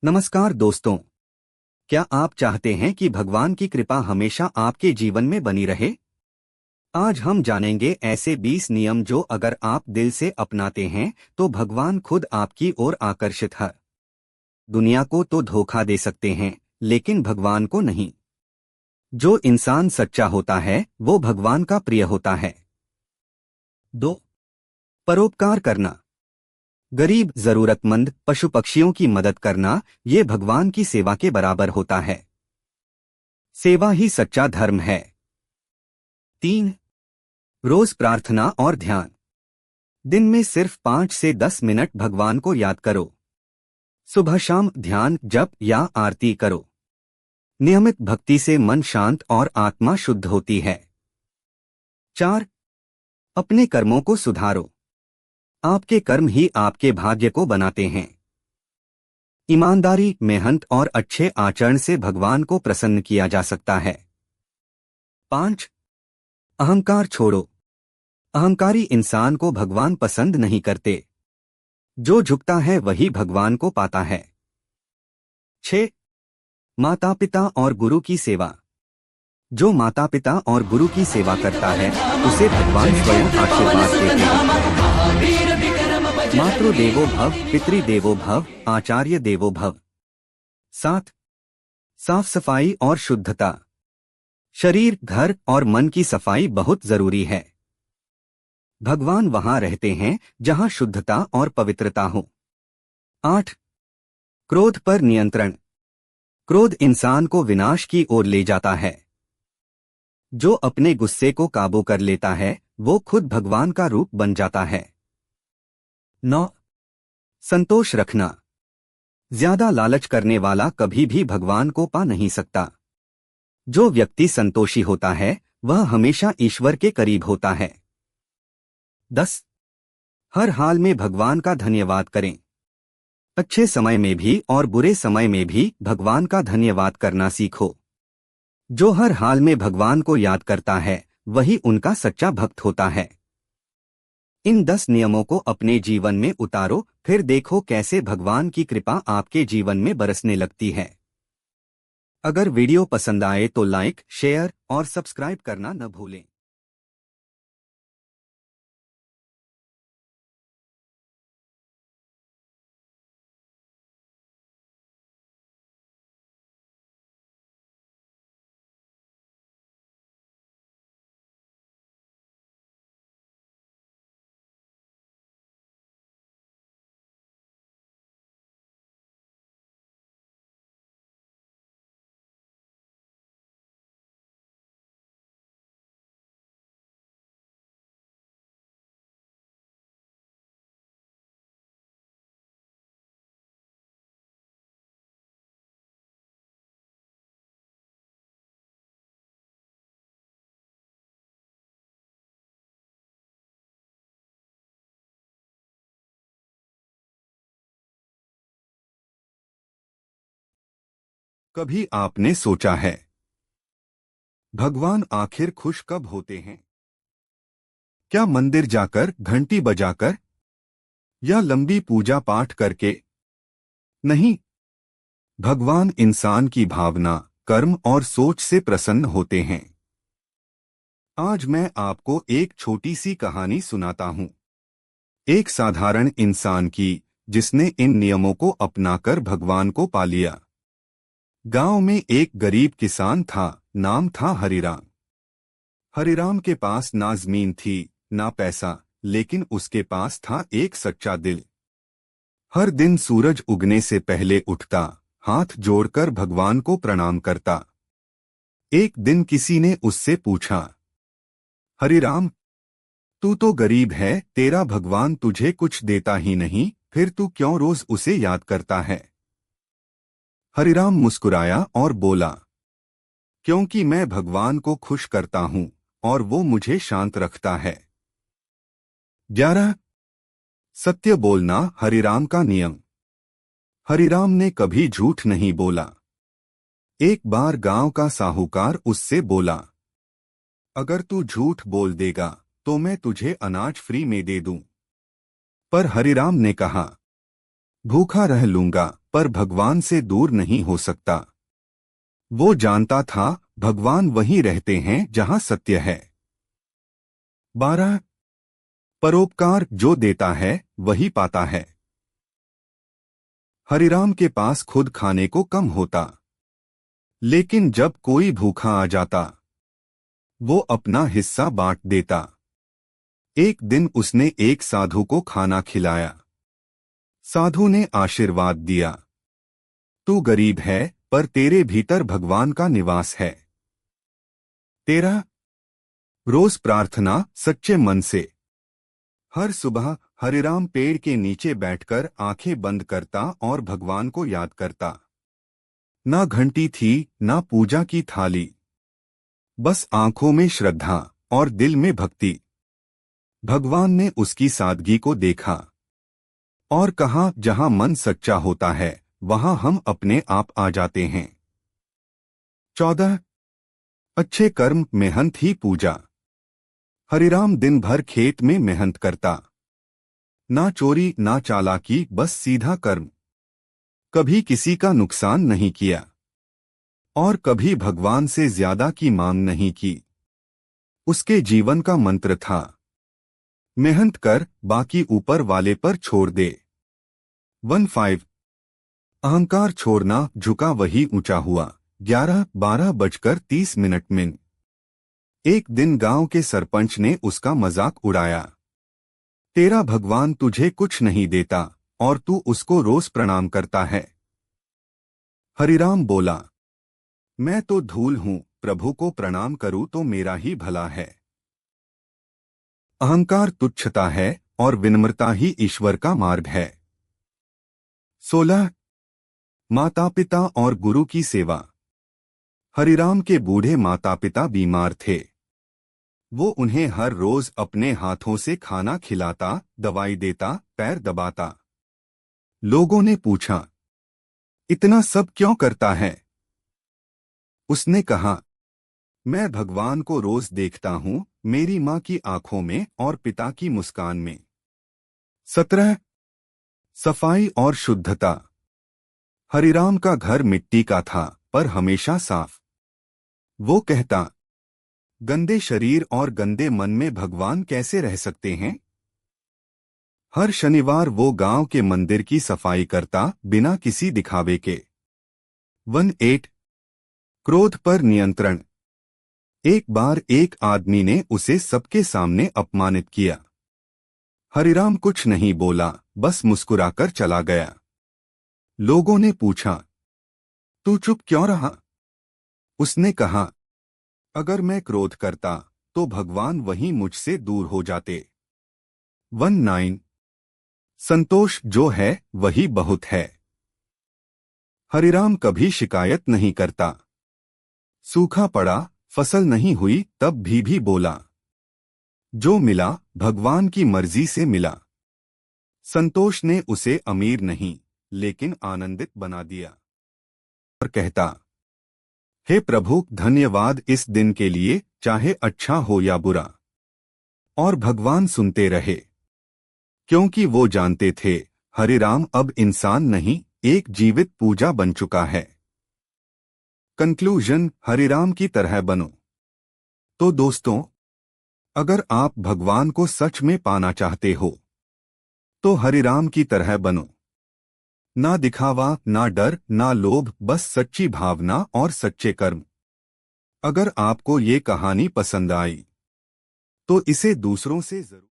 नमस्कार दोस्तों। क्या आप चाहते हैं कि भगवान की कृपा हमेशा आपके जीवन में बनी रहे? आज हम जानेंगे ऐसे 20 नियम जो अगर आप दिल से अपनाते हैं तो भगवान खुद आपकी ओर आकर्षित है। दुनिया को तो धोखा दे सकते हैं, लेकिन भगवान को नहीं। जो इंसान सच्चा होता है वो भगवान का प्रिय होता है। 2. परोपकार करना। गरीब, जरूरतमंद, पशु पक्षियों की मदद करना ये भगवान की सेवा के बराबर होता है। सेवा ही सच्चा धर्म है। 3. रोज प्रार्थना और ध्यान। दिन में सिर्फ 5 से 10 मिनट भगवान को याद करो। सुबह शाम ध्यान, जप या आरती करो। नियमित भक्ति से मन शांत और आत्मा शुद्ध होती है। 4. अपने कर्मों को सुधारो। आपके कर्म ही आपके भाग्य को बनाते हैं। ईमानदारी, मेहनत और अच्छे आचरण से भगवान को प्रसन्न किया जा सकता है। 5. अहंकार छोड़ो। अहंकारी इंसान को भगवान पसंद नहीं करते। जो झुकता है वही भगवान को पाता है। 6. माता पिता और गुरु की सेवा। जो माता पिता और गुरु की सेवा करता है उसे भगवान स्वयं आशीर्वाद देते हैं। मातृदेवो भव, पितृदेवो भव, आचार्य देवो भव। 7. साफ सफाई और शुद्धता। शरीर, घर और मन की सफाई बहुत जरूरी है। भगवान वहां रहते हैं जहां शुद्धता और पवित्रता हो। 8. क्रोध पर नियंत्रण। क्रोध इंसान को विनाश की ओर ले जाता है। जो अपने गुस्से को काबू कर लेता है वो खुद भगवान का रूप बन जाता है। 9. संतोष रखना। ज्यादा लालच करने वाला कभी भी भगवान को पा नहीं सकता। जो व्यक्ति संतोषी होता है वह हमेशा ईश्वर के करीब होता है। 10. हर हाल में भगवान का धन्यवाद करें। अच्छे समय में भी और बुरे समय में भी भगवान का धन्यवाद करना सीखो। जो हर हाल में भगवान को याद करता है वही उनका सच्चा भक्त होता है। इन 10 नियमों को अपने जीवन में उतारो, फिर देखो कैसे भगवान की कृपा आपके जीवन में बरसने लगती है। अगर वीडियो पसंद आए तो लाइक, शेयर और सब्सक्राइब करना न भूलें। कभी आपने सोचा है भगवान आखिर खुश कब होते हैं? क्या मंदिर जाकर, घंटी बजाकर या लंबी पूजा पाठ करके? नहीं, भगवान इंसान की भावना, कर्म और सोच से प्रसन्न होते हैं। आज मैं आपको एक छोटी सी कहानी सुनाता हूँ। एक साधारण इंसान की, जिसने इन नियमों को अपनाकर भगवान को पा लिया। गांव में एक गरीब किसान था, नाम था हरिराम। हरिराम के पास ना जमीन थी, ना पैसा, लेकिन उसके पास था एक सच्चा दिल। हर दिन सूरज उगने से पहले उठता, हाथ जोड़कर भगवान को प्रणाम करता। एक दिन किसी ने उससे पूछा, हरिराम, तू तो गरीब है, तेरा भगवान तुझे कुछ देता ही नहीं, फिर तू क्यों रोज उसे याद करता है? हरिराम मुस्कुराया और बोला, क्योंकि मैं भगवान को खुश करता हूँ और वो मुझे शांत रखता है। 11. सत्य बोलना, हरिराम का नियम। हरिराम ने कभी झूठ नहीं बोला। एक बार गांव का साहूकार उससे बोला, अगर तू झूठ बोल देगा तो मैं तुझे अनाज फ्री में दे दूं। पर हरिराम ने कहा, भूखा रह लूंगा पर भगवान से दूर नहीं हो सकता। वो जानता था भगवान वहीं रहते हैं जहां सत्य है। 12 परोपकार जो देता है वही पाता है। हरिराम के पास खुद खाने को कम होता, लेकिन जब कोई भूखा आ जाता वो अपना हिस्सा बांट देता। एक दिन उसने एक साधु को खाना खिलाया। साधु ने आशीर्वाद दिया, तू गरीब है पर तेरे भीतर भगवान का निवास है। 13 रोज प्रार्थना सच्चे मन से। हर सुबह हरिराम पेड़ के नीचे बैठकर आंखें बंद करता और भगवान को याद करता। ना घंटी थी ना पूजा की थाली, बस आंखों में श्रद्धा और दिल में भक्ति। भगवान ने उसकी सादगी को देखा और कहा, जहां मन सच्चा होता है वहां हम अपने आप आ जाते हैं। 14 अच्छे कर्म मेहनत ही पूजा। हरिराम दिन भर खेत में मेहनत करता, ना चोरी ना चालाकी, बस सीधा कर्म। कभी किसी का नुकसान नहीं किया और कभी भगवान से ज्यादा की मांग नहीं की। उसके जीवन का मंत्र था, मेहनत कर बाकी ऊपर वाले पर छोड़ दे। 15 अहंकार छोड़ना, झुका वही ऊंचा हुआ। 11:12:30 में एक दिन गांव के सरपंच ने उसका मजाक उड़ाया, तेरा भगवान तुझे कुछ नहीं देता और तू उसको रोज प्रणाम करता है। हरिराम बोला, मैं तो धूल हूं, प्रभु को प्रणाम करूं तो मेरा ही भला है। अहंकार तुच्छता है और विनम्रता ही ईश्वर का मार्ग है। 16 माता पिता और गुरु की सेवा। हरिराम के बूढ़े माता पिता बीमार थे। वो उन्हें हर रोज अपने हाथों से खाना खिलाता, दवाई देता, पैर दबाता। लोगों ने पूछा, इतना सब क्यों करता है? उसने कहा, मैं भगवान को रोज देखता हूं, मेरी मां की आंखों में और पिता की मुस्कान में। 17 सफाई और शुद्धता। हरिराम का घर मिट्टी का था पर हमेशा साफ। वो कहता, गंदे शरीर और गंदे मन में भगवान कैसे रह सकते हैं? हर शनिवार वो गांव के मंदिर की सफाई करता, बिना किसी दिखावे के। 18 क्रोध पर नियंत्रण। एक बार एक आदमी ने उसे सबके सामने अपमानित किया। हरिराम कुछ नहीं बोला, बस मुस्कुराकर चला गया। लोगों ने पूछा, तू चुप क्यों रहा? उसने कहा, अगर मैं क्रोध करता तो भगवान वहीं मुझसे दूर हो जाते। 19 संतोष जो है वही बहुत है। हरिराम कभी शिकायत नहीं करता। सूखा पड़ा, फसल नहीं हुई, तब भी बोला, जो मिला भगवान की मर्जी से मिला। संतोष ने उसे अमीर नहीं लेकिन आनंदित बना दिया और कहता, हे प्रभु धन्यवाद इस दिन के लिए, चाहे अच्छा हो या बुरा। और भगवान सुनते रहे, क्योंकि वो जानते थे हरिराम अब इंसान नहीं, एक जीवित पूजा बन चुका है। कंक्लूजन, हरिराम की तरह बनो। तो दोस्तों, अगर आप भगवान को सच में पाना चाहते हो तो हरिराम की तरह बनो। ना दिखावा, ना डर, ना लोभ, बस सच्ची भावना और सच्चे कर्म। अगर आपको ये कहानी पसंद आई तो इसे दूसरों से जरूर